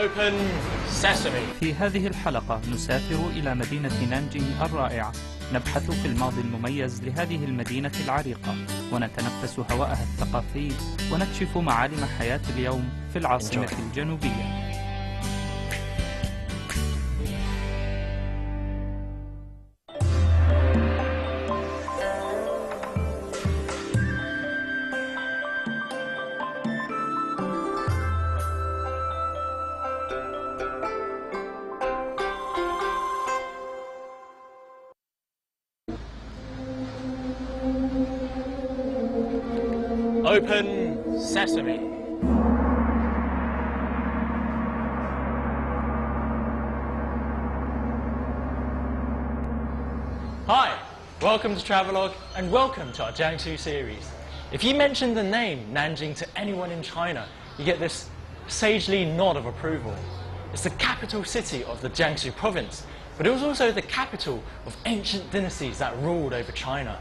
Open Sesame. في هذه الحلقة نسافر إلى مدينة نانجينغ الرائعة، نبحث في الماضي المميز لهذه المدينة العريقة، ونتنفس هواءها الثقافي، ونكشف معالم حياة اليوم في العاصمة الجنوبية. Open Sesame. Hi, welcome to Travelog and welcome to our Jiangsu series. If you mention the name Nanjing to anyone in China, you get this sagely nod of approval. It's the capital city of the Jiangsu province, but it was also the capital of ancient dynasties that ruled over China.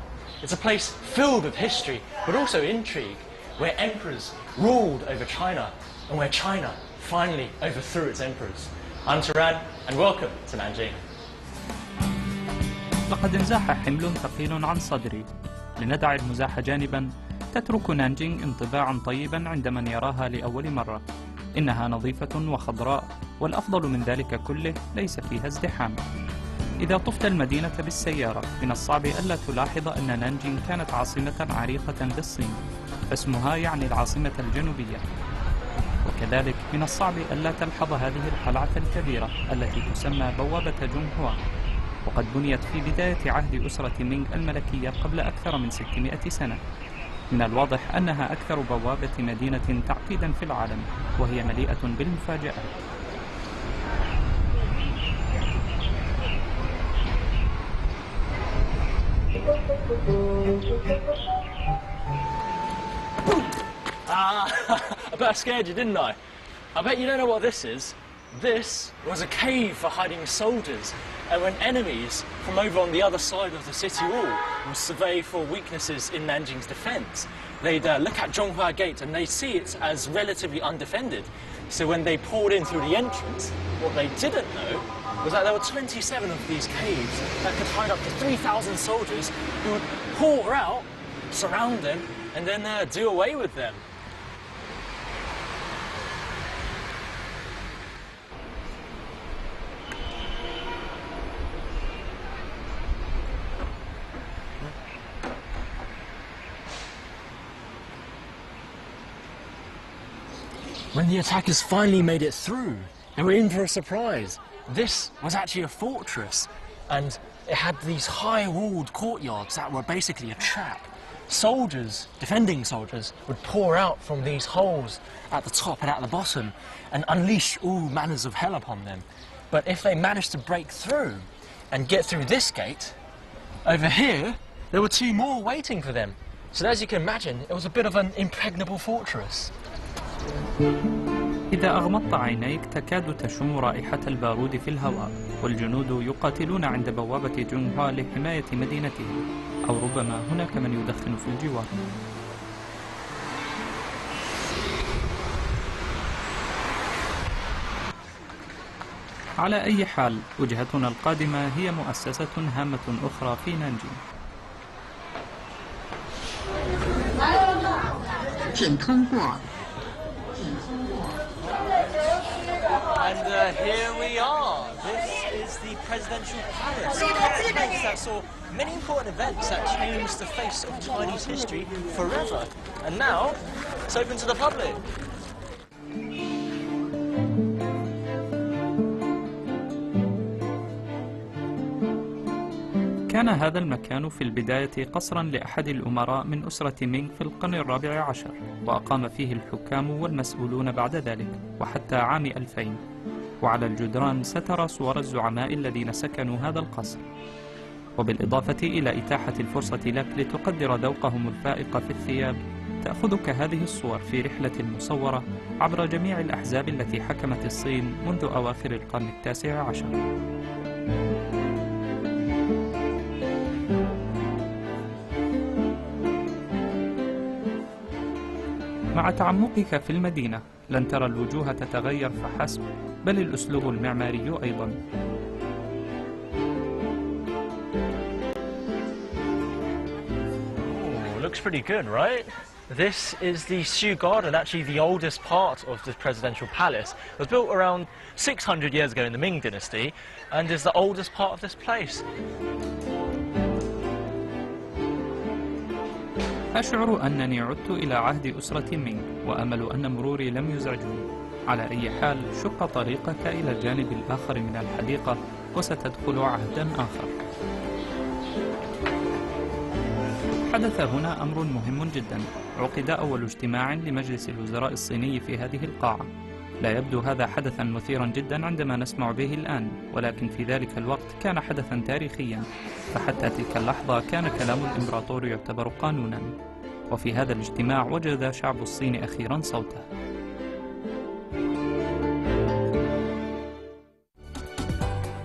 It's a place filled with history, but also intrigue, where emperors ruled over China, and where China finally overthrew its emperors. I'm Taran, and welcome to Nanjing. لقد انزاح حمل ثقيل عن صدري. لندع المزاح جانبا، تترك نانجينغ انطباعا طيبا عند من يراها لأول مرة. إنها نظيفة وخضراء، والأفضل من ذلك كله ليس فيها ازدحام. إذا طفت المدينة بالسيارة، من الصعب ألا تلاحظ أن نانجينغ كانت عاصمة عريقة للصين، فاسمها يعني العاصمة الجنوبية. وكذلك من الصعب ألا تلحظ هذه القلعة الكبيرة التي تسمى بوابة جونغهوا، وقد بنيت في بداية عهد أسرة مينغ الملكية قبل أكثر من 600 سنة. من الواضح أنها أكثر بوابة مدينة تعقيدا في العالم، وهي مليئة بالمفاجآت. I bet I scared you, didn't I? I bet you don't know what this is. This was a cave for hiding soldiers, and when enemies from over on the other side of the city wall would survey for weaknesses in Nanjing's defence, they'd look at Zhonghua Gate and they'd see it as relatively undefended. So when they poured in through the entrance, what they didn't know was that there were 27 of these caves that could hide up to 3,000 soldiers who would pour out, surround them, and then do away with them. When the attackers finally made it through, they were in for a surprise. This was actually a fortress, and it had these high-walled courtyards that were basically a trap. Soldiers, defending soldiers, would pour out from these holes at the top and at the bottom and unleash all manners of hell upon them. But if they managed to break through and get through this gate, over here, there were two more waiting for them. So as you can imagine, it was a bit of an impregnable fortress. إذا أغمضت عينيك تكاد تشم رائحة البارود في الهواء، والجنود يقاتلون عند بوابة جونغهوا لحماية مدينتهم، أو ربما هناك من يدخن في الجوار. على أي حال، وجهتنا القادمة هي مؤسسة هامة أخرى في نانجينغ. And here we are. This is the presidential palace, a place that saw many important events that changed the face of Chinese history forever. And now it's open to the public. كان هذا المكان في البداية قصرا لأحد الأمراء من أسرة مينغ في القرن الرابع عشر، وأقام فيه الحكام والمسؤولون بعد ذلك وحتى عام 2000. وعلى الجدران سترى صور الزعماء الذين سكنوا هذا القصر، وبالإضافة إلى إتاحة الفرصة لك لتقدر ذوقهم الفائق في الثياب، تأخذك هذه الصور في رحلة مصورة عبر جميع الأحزاب التي حكمت الصين منذ أواخر القرن التاسع عشر. مع تعمقك في المدينة لن ترى الوجوه تتغير فحسب، بل الأسلوب المعماري أيضا. Looks pretty good, right? This is the Shu Garden, actually the oldest part of the presidential palace. It was built around 600 years ago in the Ming dynasty and is the oldest part of this place. أشعر أنني عدت إلى عهد أسرة مينغ، وأمل أن مروري لم يزعجني. على أي حال، شق طريقك إلى الجانب الآخر من الحديقة وستدخل عهدا آخر. حدث هنا أمر مهم جدا. عقد أول اجتماع لمجلس الوزراء الصيني في هذه القاعة. لا يبدو هذا حدثا مثيرا جدا عندما نسمع به الآن، ولكن في ذلك الوقت كان حدثا تاريخيا، فحتى تلك اللحظة كان كلام الإمبراطور يعتبر قانونا. وفي هذا الاجتماع وجد شعب الصين أخيرا صوته.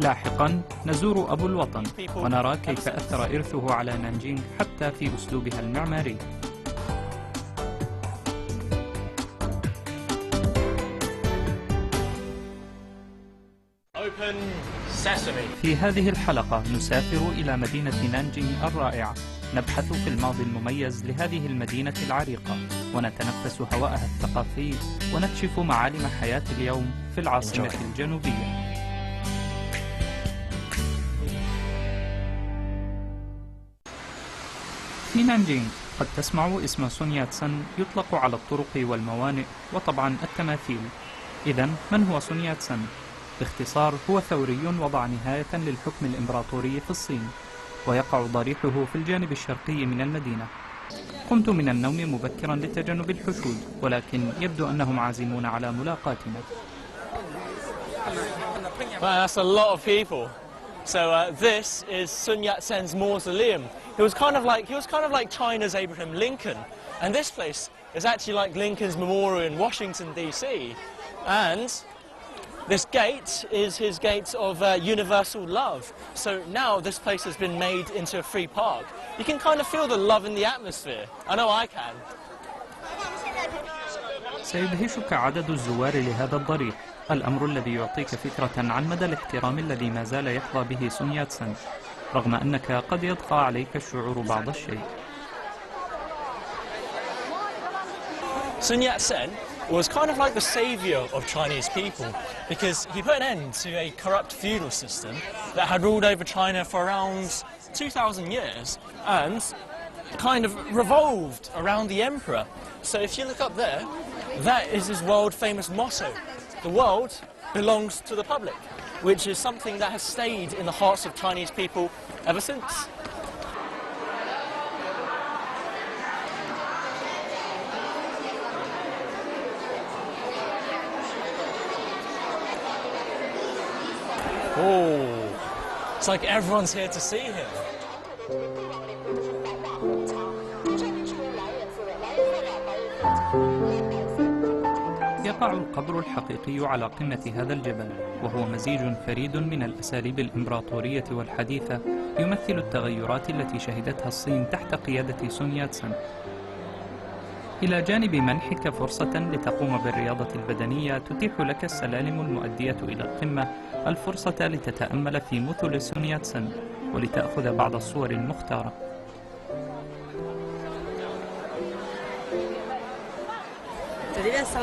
لاحقا نزور أبو الوطن ونرى كيف أثر إرثه على نانجينغ حتى في أسلوبها المعماري. في هذه الحلقة نسافر إلى مدينة نانجينغ الرائعة، نبحث في الماضي المميز لهذه المدينة العريقة، ونتنفس هواءها الثقافي، ونكشف معالم حياة اليوم في العاصمة الجنوبية. في نانجينغ قد تسمع اسم سون يات سن يطلق على الطرق والموانئ وطبعا التماثيل. إذن من هو سون يات سن؟ باختصار هو ثوري وضع نهاية للحكم الإمبراطوري في الصين، ويقع ضريحه في الجانب الشرقي من المدينة. قمت من النوم مبكرا لتجنب الحشود، ولكن يبدو أنهم عازمون على ملاقاتنا. That's a lot of people. So this is Sun Yat-sen's mausoleum. He was kind of like China's Abraham Lincoln, and this place is actually like Lincoln's memorial in Washington D.C. And this gate is his gate of universal love. So now this place has been made into a free park. You can kind of feel the love in the atmosphere. I know I can. سيدهشك عدد الزوار لهذا الضريح، الأمر الذي يعطيك فكرة عن مدى الاحترام الذي ما زال يحظى به سون يات سن، رغم أنك قد يبقى عليك الشعور بعض الشيء. Sun Yat-sen was kind of like the savior of Chinese people because he put an end to a corrupt feudal system that had ruled over China for around 2,000 years and kind of revolved around the emperor. So if you look up there, that is his world-famous motto. The world belongs to the public, which is something that has stayed in the hearts of Chinese people ever since. Oh, it's like everyone's here to see him. يقع القبر الحقيقي على قمة هذا الجبل، وهو مزيج فريد من الأساليب الإمبراطورية والحديثة، يمثل التغيرات التي شهدتها الصين تحت قيادة سون يات سن. إلى جانب منحك فرصة لتقوم بالرياضة البدنية، تتيح لك السلالم المؤدية إلى القمة الفرصة لتتأمل في مثل سون يات سن ولتأخذ بعض الصور المختارة.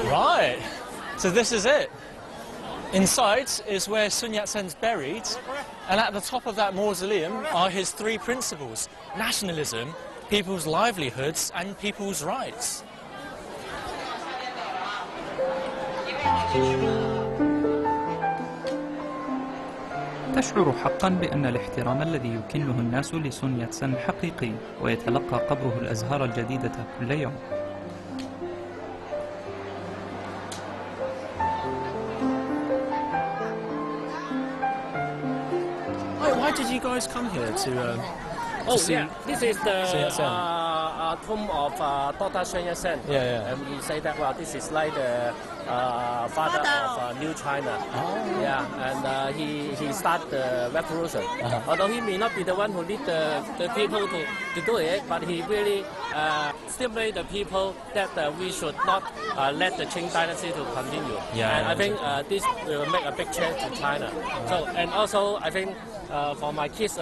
Right, so this is it. Inside is where Sun Yat-sen's buried, and at the top of that mausoleum are his three principles: nationalism, people's livelihoods, and people's rights. تشعر حقا بأن الاحترام الذي يكنه الناس لسون يات سن حقيقي، ويتلقى قبره الأزهار الجديدة كل يوم. Why did you guys come here to see? Yeah, this is the Sun Yat-sen. tomb of Dr. Sun Yat-sen. Yeah. And we say that, well, this is like the father of New China. Yeah, and he started the revolution. Although he may not be the one who lead the people to do it, but he really stimulate the people that we should not let the Qing dynasty to continue. Yeah, and I think this will make a big change to China. So, and also I think for my kids,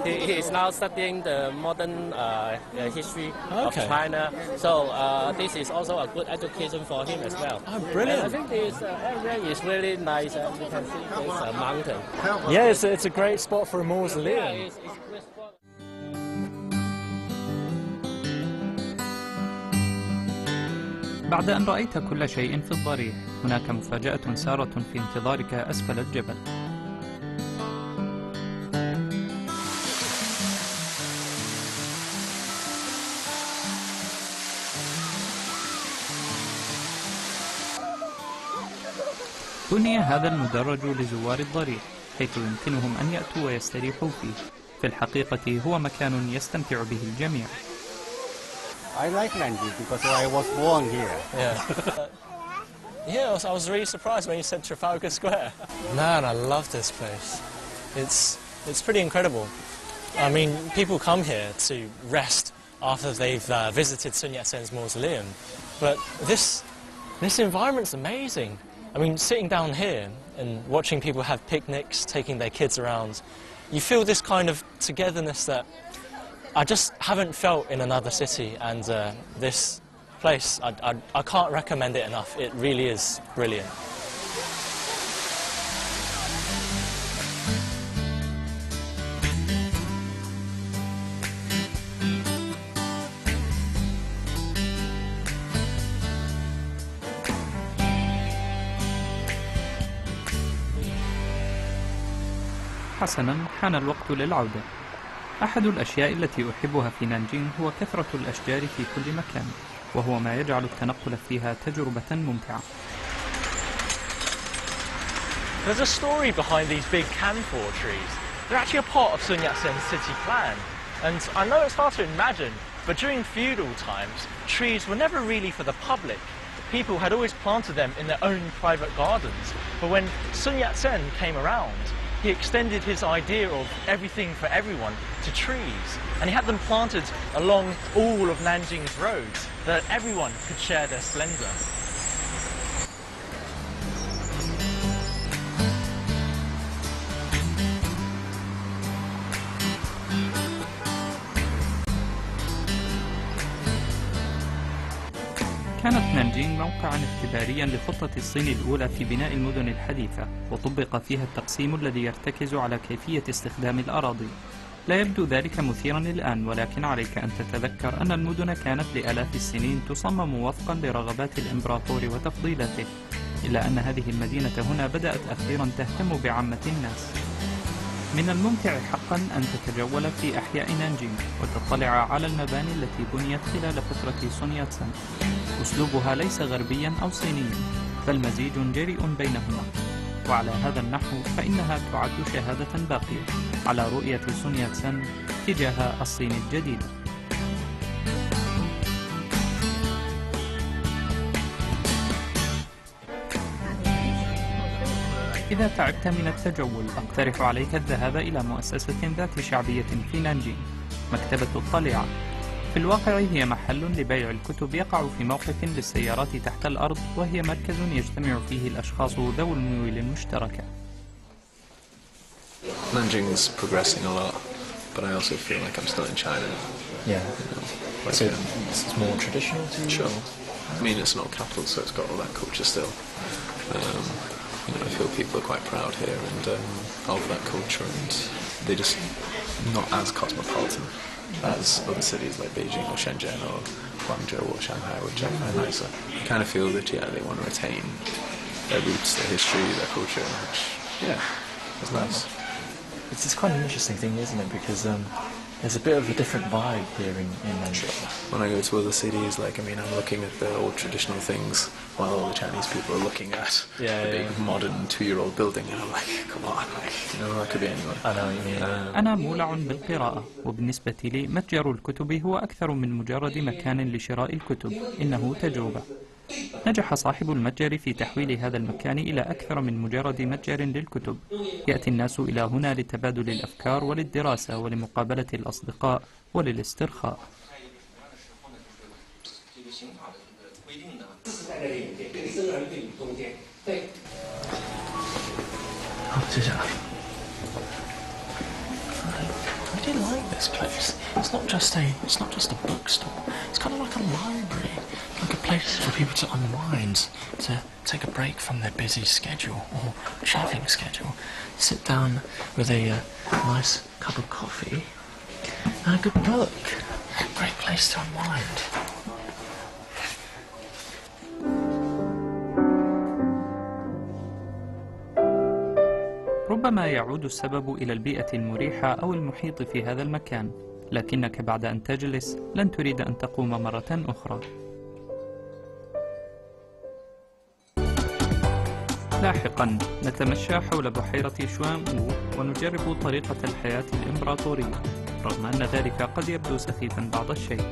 he is now studying the modern history of China. So this is also a good education for him as well. Oh, brilliant! And I think this area is really nice. You can see this mountain. Yeah, it's a great spot for a mausoleum. Yeah, it's a great spot. بعد أن رأيت كل شيء في الضريح، هناك مفاجأة سارة في انتظارك أسفل الجبل. بني هذا المدرج لزوار الضريح حيث يمكنهم أن يأتوا ويستريحوا فيه. في الحقيقة هو مكان يستمتع به الجميع. I like Nanjing because I was born here. Yeah, I was really surprised when you said Trafalgar Square. Man, I love this place. It's pretty incredible. I mean, people come here to rest after they've visited Sun Yat-sen's mausoleum, but this environment's amazing. I mean, sitting down here and watching people have picnics, taking their kids around, you feel this kind of togetherness that I just haven't felt in another city, and this place, I can't recommend it enough. It really is brilliant. حسناً، حان الوقت للعودة. أحد الأشياء التي أحبها في نانجينغ هو كثرة الأشجار في كل مكان، وهو ما يجعل التنقل فيها تجربة ممتعة. There's a story behind these big camphor trees. They're actually a part of Sun Yat-sen's city plan. And I know it's hard to imagine, but during feudal times, trees were never really for the public. People had always planted them in their own private gardens. But when Sun Yat-sen came around, he extended his idea of everything for everyone to trees. And he had them planted along all of Nanjing's roads, that everyone could share their splendor. كانت نانجينغ موقعاً اختبارياً لخطة الصين الأولى في بناء المدن الحديثة، وطبق فيها التقسيم الذي يرتكز على كيفية استخدام الأراضي. لا يبدو ذلك مثيراً الآن، ولكن عليك أن تتذكر أن المدن كانت لآلاف السنين تصمم وفقاً لرغبات الإمبراطور وتفضيلاته، إلا أن هذه المدينة هنا بدأت أخيراً تهتم بعامة الناس. من الممتع حقاً أن تتجول في أحياء نانجينغ وتطلع على المباني التي بنيت خلال فترة سون يات-سن. أسلوبها ليس غربياً أو صينياً، بل مزيج جريء بينهما، وعلى هذا النحو فإنها تعد شهادة باقية على رؤية سون يات-سن تجاه الصين الجديدة. إذا تعبت من التجول، أقترح عليك الذهاب إلى مؤسسة ذات شعبية في نانجينغ، مكتبة الطليعة. في الواقع هي محل لبيع الكتب يقع في موقف للسيارات تحت الأرض، وهي مركز يجتمع فيه الأشخاص ذوي الميول المشتركة. Nanjing's progressing a lot, but I also feel like I'm still in China. Yeah. Like, So it's more traditional to you? Sure. I mean, it's not capital, so it's got all that culture still. I feel people are quite proud here and of that culture, and they're just not as cosmopolitan as other cities like Beijing or Shenzhen or Guangzhou or Shanghai, which I find nicer. I kind of feel that, they want to retain their roots, their history, their culture, which, is nice. It's quite an interesting thing, isn't it? Because there's a bit of a different vibe here in Nanjing. When I go to other cities, I'm looking at the old traditional things while all the Chinese people are looking at the big modern 2-year-old building, and I'm like, come on, that could be anyone. I know what you mean. أنا مولع بالقراءة، وبالنسبة لي متجر الكتب هو أكثر من مجرد مكان لشراء الكتب، إنه تجربة. نجح صاحب المتجر في تحويل هذا المكان إلى أكثر من مجرد متجر للكتب. يأتي الناس إلى هنا لتبادل الأفكار وللدراسة ولمقابلة الأصدقاء وللاسترخاء. I do like this place. It's not just a bookstore. It's kind of like a library, like a place for people to unwind, to take a break from their busy schedule or travelling schedule. Sit down with a nice cup of coffee and a good book. Great place to unwind. ربما يعود السبب إلى البيئة المريحة أو المحيط في هذا المكان، لكنك بعد أن تجلس لن تريد أن تقوم مرة أخرى. لاحقا نتمشى حول بحيرة شوان أو ونجرب طريقة الحياة الإمبراطورية، رغم أن ذلك قد يبدو سخيفا بعض الشيء.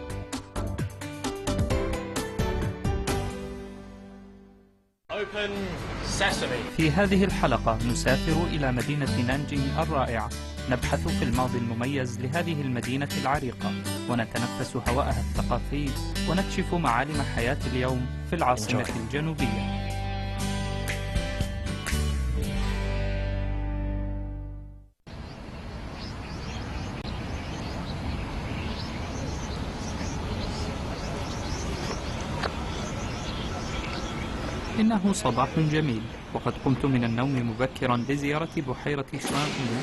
في هذه الحلقة نسافر إلى مدينة نانجينغ الرائعة، نبحث في الماضي المميز لهذه المدينة العريقة، ونتنفس هواءها الثقافي، ونكشف معالم حياة اليوم في العاصمة الجنوبية. إنه صباح جميل، وقد قمت من النوم مبكرا لزيارة بحيرة شوان أو.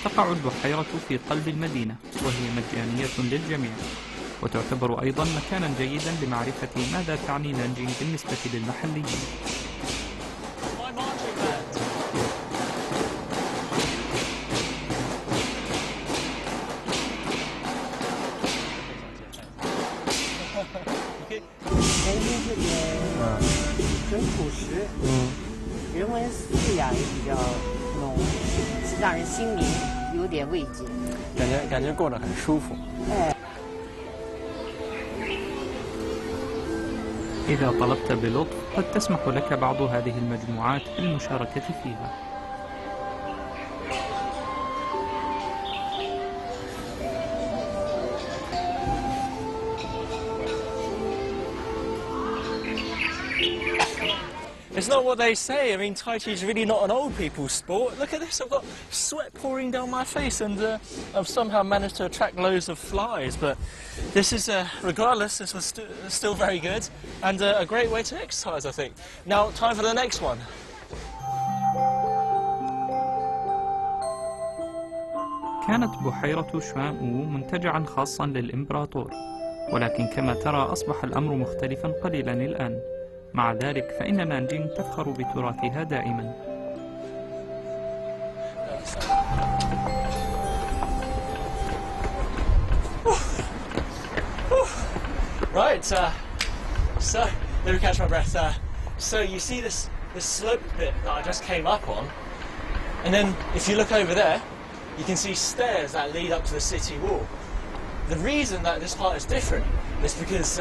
تقع البحيرة في قلب المدينة، وهي مجانية للجميع، وتعتبر أيضا مكانا جيدا لمعرفة ماذا تعني نانجينغ بالنسبة للمحليين.感觉过得很舒服。إذا طلبت بلطف قد تسمح لك بعض هذه المجموعات بالمشاركة فيها. It's not what they say. I mean, Tai Chi is really not an old people's sport. Look at this, I've got sweat pouring down my face and I've somehow managed to attract loads of flies. But this is, regardless, this was still very good and a great way to exercise, I think. Now, time for the next one. كانت بحيرة شوان أو منتجعا خاصا للإمبراطور، ولكن كما ترى أصبح الأمر مختلفا قليلا الآن. مع ذلك فإن نانجينغ تفخر بتراثها دائما. Right, so let me catch my breath. So you see this slope bit that I just came up on, and then if you look over there, you can see stairs that lead up to the city wall. The reason that this part is different is because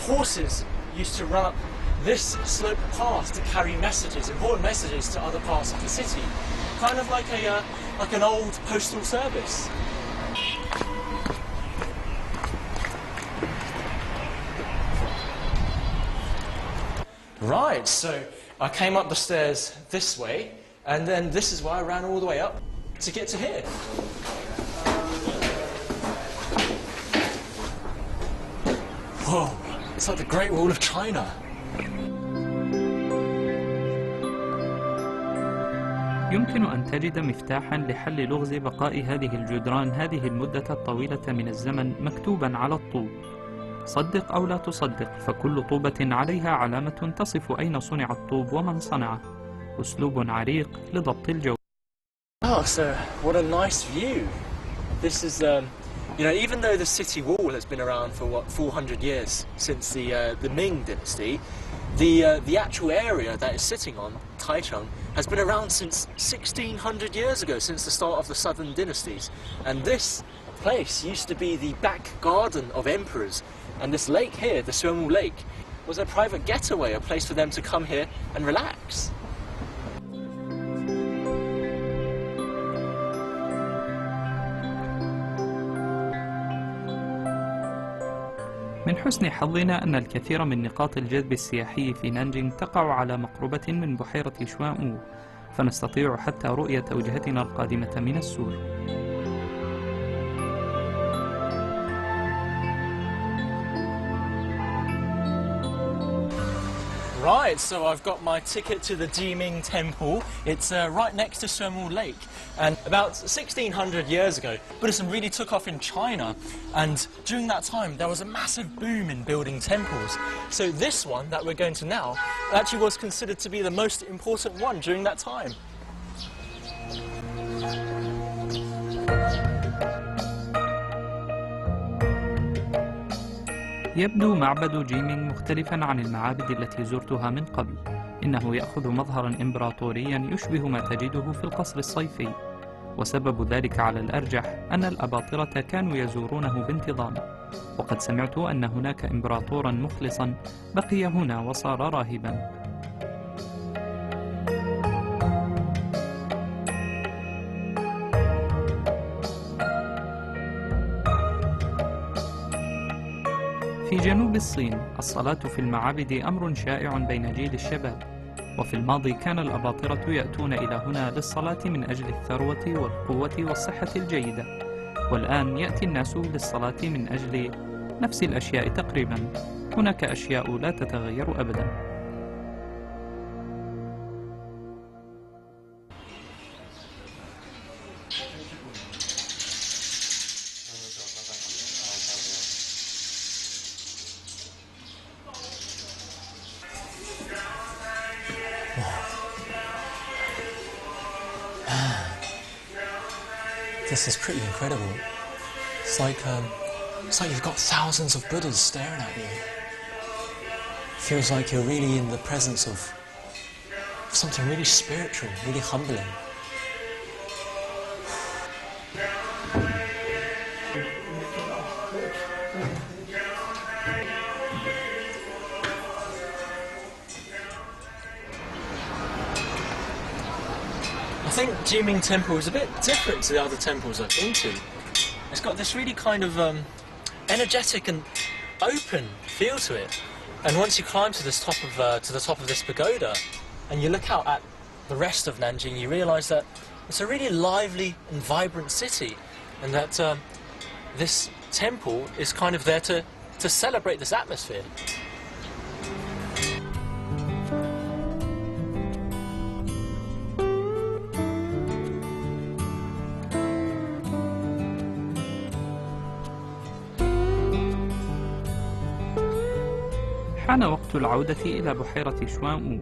horses used to run up this slope path to carry messages, important messages to other parts of the city, kind of like an old postal service. Right, so I came up the stairs this way, and then this is why I ran all the way up to get to here. Whoa, it's like the Great Wall of China. يمكن أن تجد مفتاحا لحل لغز بقاء هذه الجدران هذه المدة الطويلة من الزمن مكتوبا على الطوب. صدق أو لا تصدق، فكل طوبة عليها علامة تصف أين صنع الطوب ومن صنعه. أسلوب عريق لضبط الجو. Oh, so what a nice view. This is, even though the city wall has been around for 400 years since the Ming dynasty, the actual area that it's sitting on, Taichung, has been around since 1600 years ago, since the start of the southern dynasties. And this place used to be the back garden of emperors. And this lake here, the Suomu Lake, was a private getaway, a place for them to come here and relax. من حسن حظنا أن الكثير من نقاط الجذب السياحي في نانجينغ تقع على مقربة من بحيرة شوان، فنستطيع حتى رؤية وجهتنا القادمة من السور. Right, so I've got my ticket to the Jiming Temple. It's right next to Shenwu Lake. And about 1600 years ago, Buddhism really took off in China. And during that time, there was a massive boom in building temples. So this one that we're going to now actually was considered to be the most important one during that time. يبدو معبد جيمينغ مختلفا عن المعابد التي زرتها من قبل. إنه يأخذ مظهرا إمبراطوريا يشبه ما تجده في القصر الصيفي، وسبب ذلك على الأرجح أن الأباطرة كانوا يزورونه بانتظام. وقد سمعت أن هناك إمبراطورا مخلصا بقي هنا وصار راهبا. في جنوب الصين الصلاة في المعابد أمر شائع بين جيل الشباب، وفي الماضي كان الأباطرة يأتون إلى هنا للصلاة من أجل الثروة والقوة والصحة الجيدة، والآن يأتي الناس للصلاة من أجل نفس الأشياء تقريبا. هناك أشياء لا تتغير أبدا. This is pretty incredible. It's like you've got thousands of Buddhas staring at you. Feels like you're really in the presence of something really spiritual, really humbling. I think Jiming Temple is a bit different to the other temples I've been to. It's got this really kind of energetic and open feel to it. And once you climb to the top of this pagoda, and you look out at the rest of Nanjing, you realise that it's a really lively and vibrant city, and that this temple is kind of there to celebrate this atmosphere. حان وقت العودة إلى بحيرة شوان.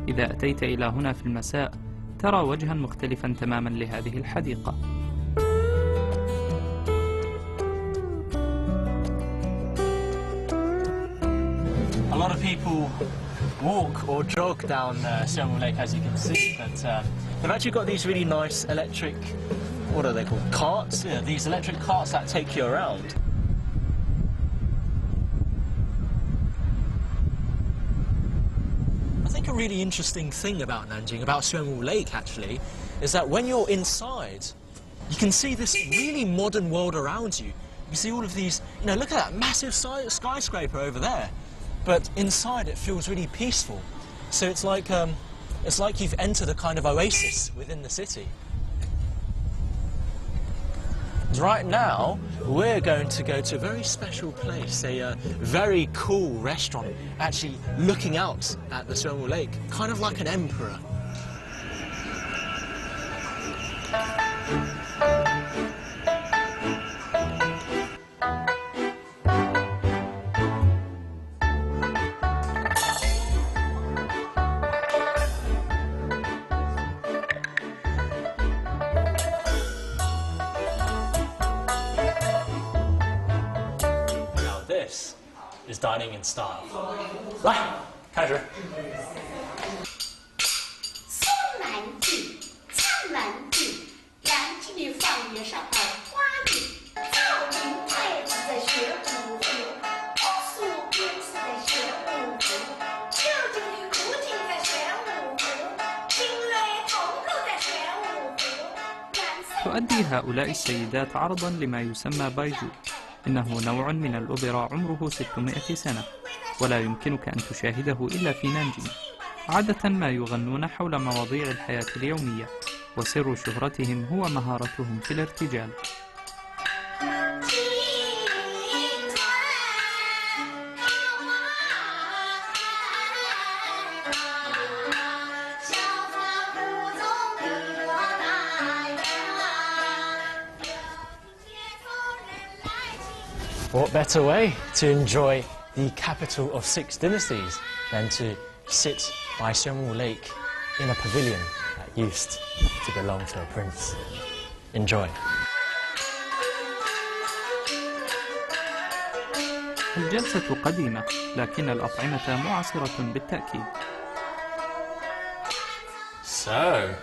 إذا أتيت إلى هنا في المساء ترى وجها مختلفا تماما لهذه الحديقة. A lot of people walk or jog down Shenwu Lake, as you can see, but they've actually got these really nice electric, what are they called, carts? Yeah, these electric carts that take you around. I think a really interesting thing about Nanjing, about Shenwu Lake actually, is that when you're inside, you can see this really modern world around you. You see all of these, look at that massive skyscraper over there. But inside it feels really peaceful. So it's like you've entered a kind of oasis within the city. Right now, we're going to go to a very special place, a very cool restaurant, actually looking out at the Shenwu Lake, kind of like an emperor. This is dining in style. 来，开始。松南记，苍南地，南京的方言上儿花地，赵明太子在学武术，苏边是在学武术。تؤدي هؤلاء السيدات عرضا لما يسمى بايجو. إنه نوع من الأوبرا عمره 600 سنة، ولا يمكنك أن تشاهده إلا في نانجينغ. عادة ما يغنون حول مواضيع الحياة اليومية، وسر شهرتهم هو مهارتهم في الارتجال. What better way to enjoy the capital of 6 dynasties than to sit by Xiangmu Lake in a pavilion that used to belong to a prince. Enjoy. الجلسة قديمة، لكن الأطعمة معاصرة بالتأكيد. So,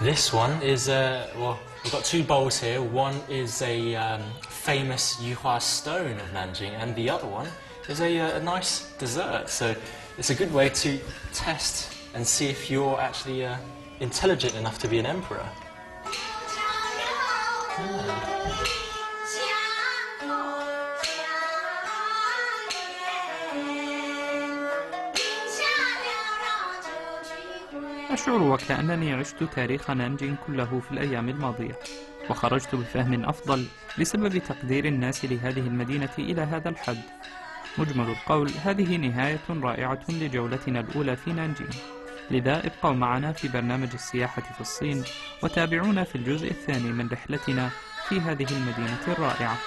this one is well, we've got 2 bowls here. One is a famous Yuhua stone of Nanjing, and the other one is a nice dessert. So, it's a good way to test and see if you're actually intelligent enough to be an emperor. أشعر وكأنني عشت تاريخ نانجينغ كله في الأيام الماضية، وخرجت بفهم أفضل بسبب تقدير الناس لهذه المدينة إلى هذا الحد. مجمل القول، هذه نهاية رائعة لجولتنا الأولى في نانجينغ. لذا ابقوا معنا في برنامج السياحة في الصين، وتابعونا في الجزء الثاني من رحلتنا في هذه المدينة الرائعة.